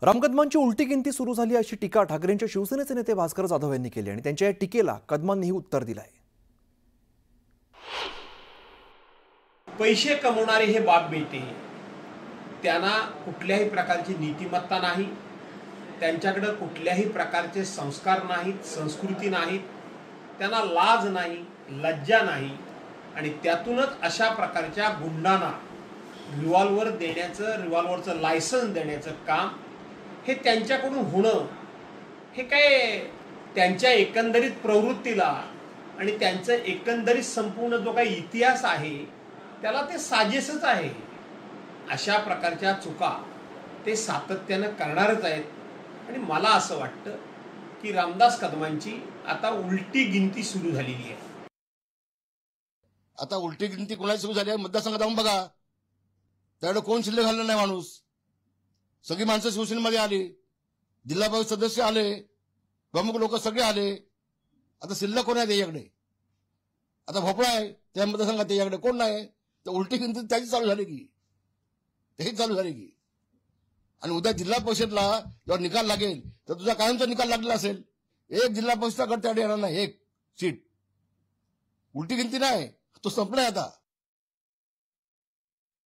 रामकदमांची उलटी गिनती सुरू झाली अशी टीका ठाकरेंच्या शिवसेनेचे नेते भास्कर जाधव यांनी केली आणि त्यांच्या या टीकेला कदमांनीही उत्तर दिलं आहे। पैसे कमवणारे हे बाप बेटे त्यांना कुठल्याही प्रकारची नीतिमत्ता नाही, त्यांच्याकडे कुठल्याही प्रकारचे संस्कार नाहीत, संस्कृती नाहीत, त्यांना लाज नाही, लज्जा नाही आणि त्यातूनच अशा प्रकारच्या गुंडांना रिव्हॉल्वरचं लायसन्स देण्याचं काम हे त्यांच्याकडून होणं हे काय त्यांच्या एकंदरीत प्रवृत्तीला आणि त्यांचा एकंदरीत संपूर्ण जो काही इतिहास आहे त्याला ते साजेसच आहे। अशा प्रकारच्या चुका ते सातत्याने करणारच आहेत आणि मला असं वाटतं की रामदास कदमांची आता उलटी गिनती सुरू झालेली आहे। आता उलटी गिनती कोणाची सुरू झाली आहे मतदारसंघात जाऊन बघा, त्याकडे कोण शिल्लक घालणार नाही माणूस। सगळी माणसं शिवसेनेमध्ये आली, जिल्हा परिषद सदस्य आले, प्रमुख लोक सगळे आले। आता शिल्लक कोण आहे त्याच्याकडे? आता भोपळा आहे त्या मतदारसंघात, त्याच्याकडे कोण नाही, तर उलटी गिनती त्याची चालू झाली की त्याची चालू झाली की। आणि उद्या जिल्हा परिषदला जेव्हा निकाल लागेल तर तुझा कायमचा निकाल लागलेला असेल, एक जिल्हा परिषदचा गट त्याकडे येणार नाही, एक सीट। उलटी गिनती नाही, तो संपलाय आता।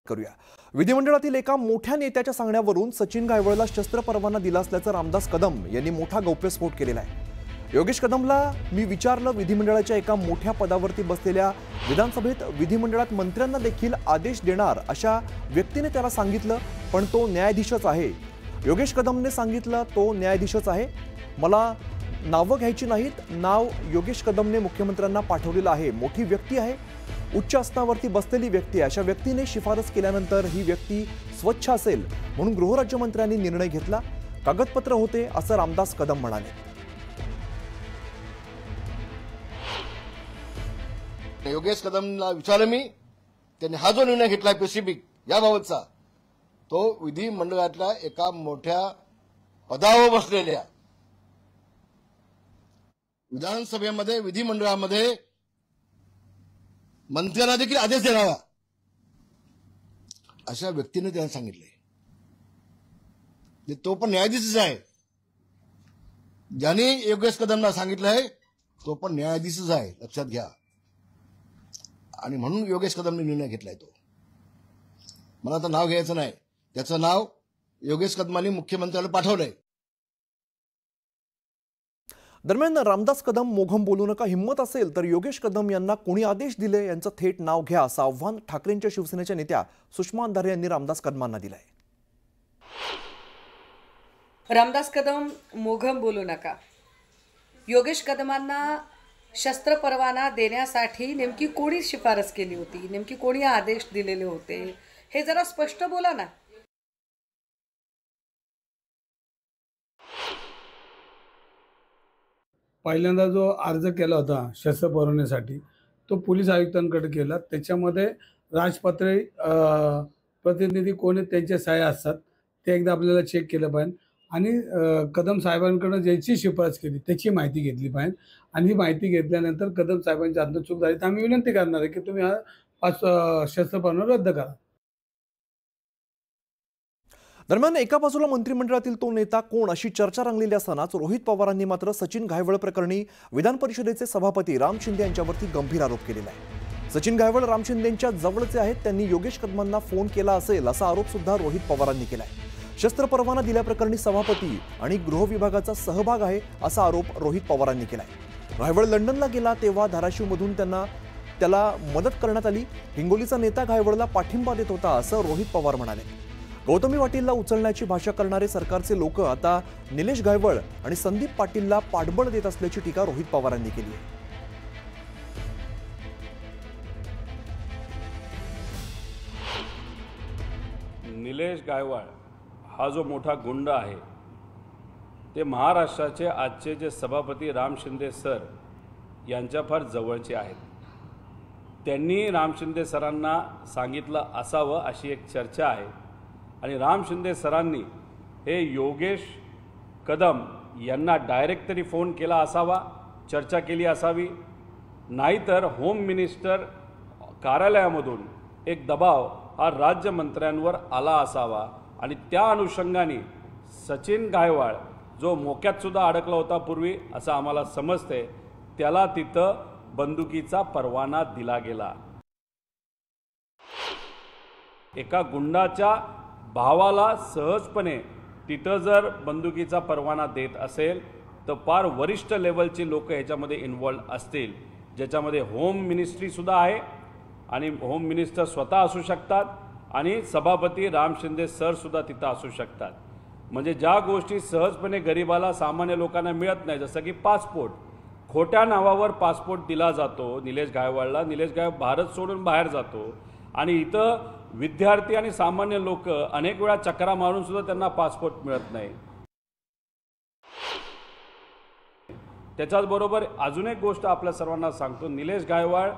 करूया विधिमंडळातील एका मोठ्या नेत्याच्या सांगण्यावरून सचिन गायवळला शस्त्र परवाना दिला असल्याचं रामदास कदम यांनी मोठा गौप्यस्फोट केलेला आहे। योगेश कदमला मी विचारलं, विधिमंडळाच्या एका मोठ्या पदावरती बसलेल्या विधानसभेत विधिमंडळात मंत्र्यांना देखील आदेश देणार अशा व्यक्तीने त्याला सांगितलं, पण तो न्यायाधीशच आहे। योगेश कदमने सांगितलं तो न्यायाधीशच आहे, मला नावं घ्यायची नाहीत, नाव योगेश कदमने मुख्यमंत्र्यांना पाठवलेलं आहे। मोठी व्यक्ती आहे, उच्च आसनावरती बसलेली व्यक्ती आहे, अशा व्यक्तीने शिफारस केल्यानंतर ही व्यक्ती स्वच्छ असेल म्हणून गृहराज्यमंत्र्यांनी निर्णय घेतला, कागदपत्र होते असं रामदास कदम म्हणाले। योगेश कदमला विचारलं मी, त्यांनी हा जो निर्णय घेतलाय स्पेसिफिक याबाबतचा, तो विधिमंडळातल्या एका मोठ्या पदावर बसलेल्या विधानसभेमध्ये विधिमंडळामध्ये मंत्र्यांना देखील आदेश देणारा अशा व्यक्तीने त्यांना सांगितले। तो पण न्यायाधीशच आहे, ज्याने योगेश कदमला सांगितलंय तो पण न्यायाधीशच आहे, लक्षात घ्या। आणि म्हणून योगेश कदमने निर्णय घेतलाय तो। मला आता नाव घ्यायचं नाही, त्याचं नाव योगेश कदमांनी मुख्यमंत्र्याला पाठवलंय। दरम्यान रामदास कदम मोघम बोलू नका, हिम्मत असेल तर योगेश कदम यांना कोणी आदेश दिले यांचं थेट नाव घ्या असं आव्हान ठाकरेंच्या शिवसेनेच्या नेत्या सुषमा अंधारे यांनी रामदास कदमांना दिलंय। रामदास कदम मोघम बोलू नका, योगेश कदमांना शस्त्र परवाना देण्यासाठी नेमकी कोणी शिफारस केली होती, नेमकी कोणी आदेश दिलेले होते हे जरा स्पष्ट बोला ना। पहिल्यांदा जो अर्ज केला होता शस्त्र परवान्यासाठी तो पोलीस आयुक्तांकडे केला, त्याच्यामध्ये राजपत्रे प्रतिनिधी कोण आहेत त्यांच्या सह्या असतात, ते एकदा आपल्याला चेक केलं पाहिजे आणि कदम साहेबांकडून ज्याची शिफारस केली त्याची माहिती घेतली पाहिजे। आणि ही माहिती घेतल्यानंतर कदम साहेबांच्या हातून चूक झाली तर आम्ही विनंती करणार आहे की तुम्ही हा 5 शस्त्र परवाना रद्द करा। दरम्यान एका बाजूला मंत्रिमंडळातील तो नेता कोण अशी चर्चा रंगलेली असतानाच रोहित पवारांनी मात्र सचिन गायवळ प्रकरणी विधान परिषदेचे सभापती राम शिंदे यांच्यावरती गंभीर आरोप केलेला आहे। सचिन गायवळ राम शिंदेंच्या जवळचे आहेत, त्यांनी योगेश कदमांना फोन केला असेल असा आरोप सुद्धा रोहित पवारांनी केलाय। शस्त्र परवाना दिल्याप्रकरणी सभापती आणि गृह विभागाचा सहभाग आहे असा आरोप रोहित पवारांनी केलाय। गायवळ लंडनला गेला तेव्हा धाराशिवमधून त्याला मदत करण्यात आली, हिंगोलीचा नेता गायवळला पाठिंबा देत होता असं रोहित पवार म्हणाले। गौतमी पाटीलला उचलण्याची भाषा करणारे सरकारचे लोक आता निलेश गायवळ आणि संदीप पाटीलला पाठबळ देत असल्याची टीका रोहित पवारांनी केली आहे। निलेश गायवळ हा जो मोठा गुंड आहे ते महाराष्ट्राचे आजचे जे सभापती राम शिंदे सर यांच्या फार जवळचे आहेत। त्यांनी राम शिंदे सरांना सांगितलं असावं अशी एक चर्चा आहे आणि राम शिंदे सरांनी हे योगेश कदम यांना डायरेक्ट तरी फोन केला असावा, चर्चा केली असावी, नाहीतर होम मिनिस्टर कार्यालयामधून एक दबाव हा राज्यमंत्र्यांवर आला असावा आणि त्या अनुषंगाने सचिन गायवाळ जो मोक्यात सुद्धा अडकला होता पूर्वी असं आम्हाला समजते, त्याला तिथं बंदुकीचा परवाना दिला गेला. एका गुंडाच्या भावाला सहजपणे तिथं जर बंदुकीचा परवाना देत असेल तर फार वरिष्ठ लेवलची लोक ह्याच्यामध्ये इन्व्हॉल्व असतील, ज्याच्यामध्ये होम मिनिस्ट्रीसुद्धा आहे आणि होम मिनिस्टर स्वतः असू शकतात आणि सभापती राम शिंदे सरसुद्धा तिथं असू शकतात. म्हणजे ज्या गोष्टी सहजपणे गरिबाला सामान्य लोकांना मिळत नाही, जसं की पासपोर्ट, खोट्या नावावर पासपोर्ट दिला जातो निलेश गायवाळला, निलेश गायवाळ भारत सोडून बाहेर जातो आणि इथं विद्यार्थी आणि सामान्य लोक अनेक वेळा चक्रा मारून सुद्धा त्यांना पासपोर्ट मिळत नाही. त्याच्याचबरोबर अजून एक गोष्ट आपल्या सर्वांना सांगतो, निलेश गायवाळ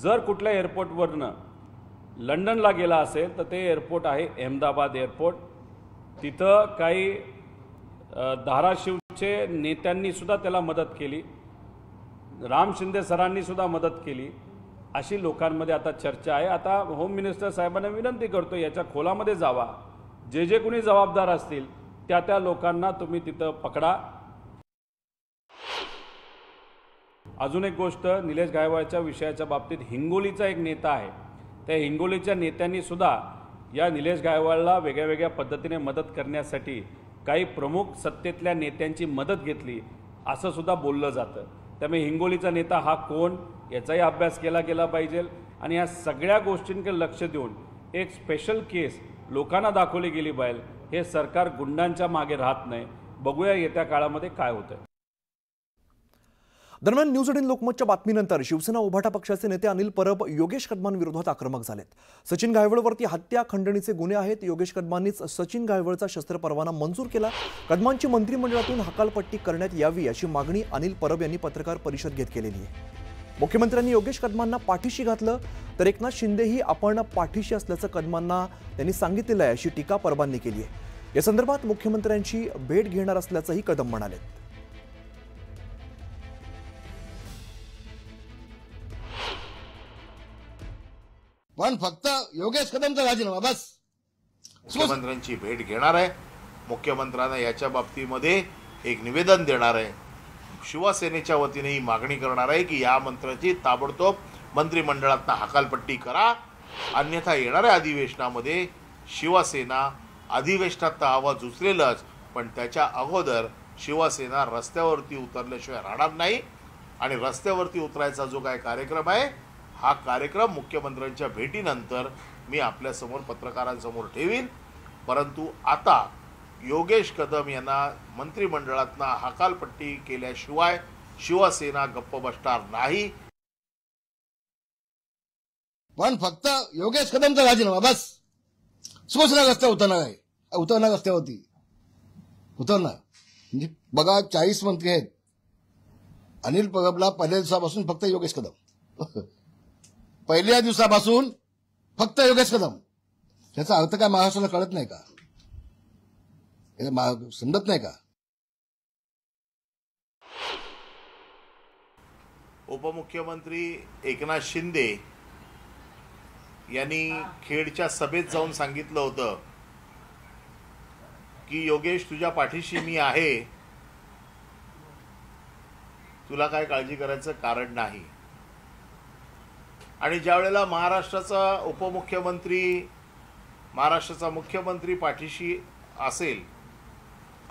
जर कुठल्या एअरपोर्टवरनं लंडनला गेला असेल तर ते एअरपोर्ट आहे अहमदाबाद एअरपोर्ट. तिथं काही धाराशिवचे नेत्यांनी सुद्धा त्याला मदत केली, राम शिंदे सरांनी सुद्धा मदत केली, अशी लोकांमध्ये आता चर्चा आहे. आता होम मिनिस्टर साहेबांना विनंती करतो, याच्या खोलामध्ये जावा, जे जे कोणी जबाबदार असतील त्या त्या लोकांना तुम्ही तिथं पकडा. अजून एक गोष्ट, निलेश गायवाळच्या विषयाच्या बाबतीत हिंगोलीचा एक नेता आहे, त्या हिंगोलीच्या नेत्यांनी सुद्धा या निलेश गायवाळला वेगळ्या वेगळ्या पद्धतीने मदत करण्यासाठी काही प्रमुख सत्तेतल्या नेत्यांची मदत घेतली असं सुद्धा बोललं जातं. त्यामुळे हिंगोलीचा नेता हा कोण याचाही अभ्यास केला गेला पाहिजे आणि या सगळ्या गोष्टींकडे लक्ष देऊन एक स्पेशल केस लोकांना दाखवली गेली पाहिजे. हे सरकार गुंडांच्या मागे राहत नाही. बघूया येत्या काळामध्ये काय होतं. दरम्यान न्यूज 18 लोकमतच्या बातमीनंतर शिवसेना उभाटा पक्षाचे नेते अनिल परब योगेश कदमांविरोधात आक्रमक झालेत. सचिन गायवळवरती हत्या खंडणीचे गुन्हे आहेत. योगेश कदमांनीच सचिन गायवळचा शस्त्र परवाना मंजूर केला. कदमांची मंत्रिमंडळातून हकालपट्टी करण्यात यावी अशी मागणी अनिल परब यांनी पत्रकार परिषद घेत केलेली आहे. मुख्यमंत्र्यांनी योगेश कदमांना पाठीशी घातलं तर एकनाथ शिंदेही आपण पाठीशी असल्याचं कदमांना त्यांनी सांगितलेलं आहे अशी टीका परबांनी केली आहे. या संदर्भात मुख्यमंत्र्यांची भेट घेणार असल्याचंही कदम म्हणाले. पण फक्त योगेश कदमचा राजीनामा बस. मुख्यमंत्र्यांची भेट घेणार आहे. मुख्यमंत्र्यांना याच्या बाबतीमध्ये एक निवेदन देणार आहे. शिवसेनेच्या वतीने ही मागणी करणार आहे की या मंत्र्याची ताबडतोब मंत्रिमंडळातनं हकालपट्टी करा, अन्यथा येणाऱ्या अधिवेशनामध्ये शिवसेना अधिवेशनात आवाज उचलेलच, पण त्याच्या अगोदर शिवसेना रस्त्यावरती उतरल्याशिवाय राहणार नाही. आणि रस्त्यावरती उतरायचा जो काय कार्यक्रम आहे, हा कार्यक्रम मुख्यमंत्र्यांच्या भेटीनंतर मी आपल्यासमोर पत्रकारांसमोर ठेवीन. परंतु आता योगेश कदम यांना मंत्रिमंडळातनं हकालपट्टी केल्याशिवाय शिवसेना गप्प बसणार नाही. पण फक्त योगेश कदमचा राजीनामा बस. शिवसेना रस्त्यावर उतरणार आहे, उतरणार रस्त्यावरती उतरणार. म्हणजे बघा 40 मंत्री आहेत. अनिल परबला पहिल्या दिवसापासून फक्त योगेश कदम, पहिल्या दिवसापासून फक्त योगेश कदम. त्याचा अर्थ काय महाराष्ट्राला कळत नाही का? समजत नाही का? उपमुख्यमंत्री एकनाथ शिंदे यांनी खेडच्या सभेत जाऊन सांगितलं होतं की योगेश तुझ्या पाठीशी मी आहे, तुला काय काळजी करायचं कारण नाही. आणि ज्या वेळेला महाराष्ट्राचा मुख्यमंत्री पाठीशी असेल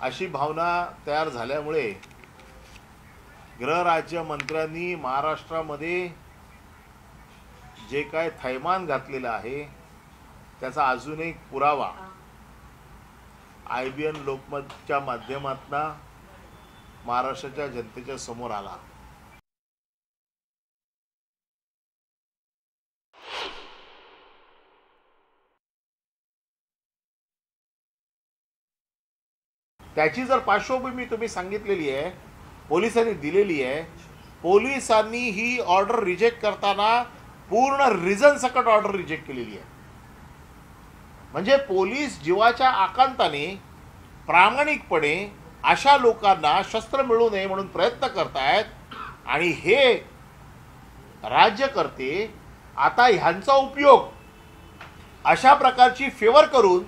अशी भावना तयार झाल्यामुळे गृहराज्य मंत्र्यांनी महाराष्ट्रामध्ये जे काय थैमान घातलेलं आहे त्याचा अजून एक पुरावा IBN लोकमतच्या माध्यमातून महाराष्ट्राच्या जनतेच्या समोर आला. त्याची जर पार्श्वभूमी तुम्ही सांगितलेली आहे, पोलिसांनी दिलेली आहे. पोलिसांनी ही ऑर्डर रिजेक्ट करताना पूर्ण रिझन सकट ऑर्डर रिजेक्ट केलेली आहे. म्हणजे पोलीस जीवाच्या आकांताने प्रामाणिकपणे अशा लोकांना शस्त्र मिळू नये म्हणून प्रयत्न करतायत. आणि हे राज्यकर्ते आता ह्यांचा उपयोग अशा प्रकारची फेवर करून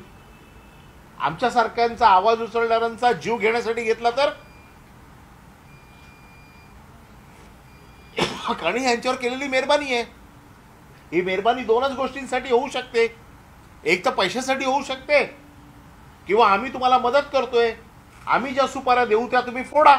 आमच्यासारख्यांचा आवाज उचलणाऱ्यांचा जीव घेण्यासाठी घेतला तर? कारण यांच्यावर केलेली मेहरबानी आहे. ही मेहरबानी दोनच गोष्टींसाठी होऊ शकते. एक तर पैशासाठी होऊ शकते, किंवा आम्ही तुम्हाला मदत करतोय, आम्ही ज्या सुपाऱ्या देऊ त्या तुम्ही फोडा.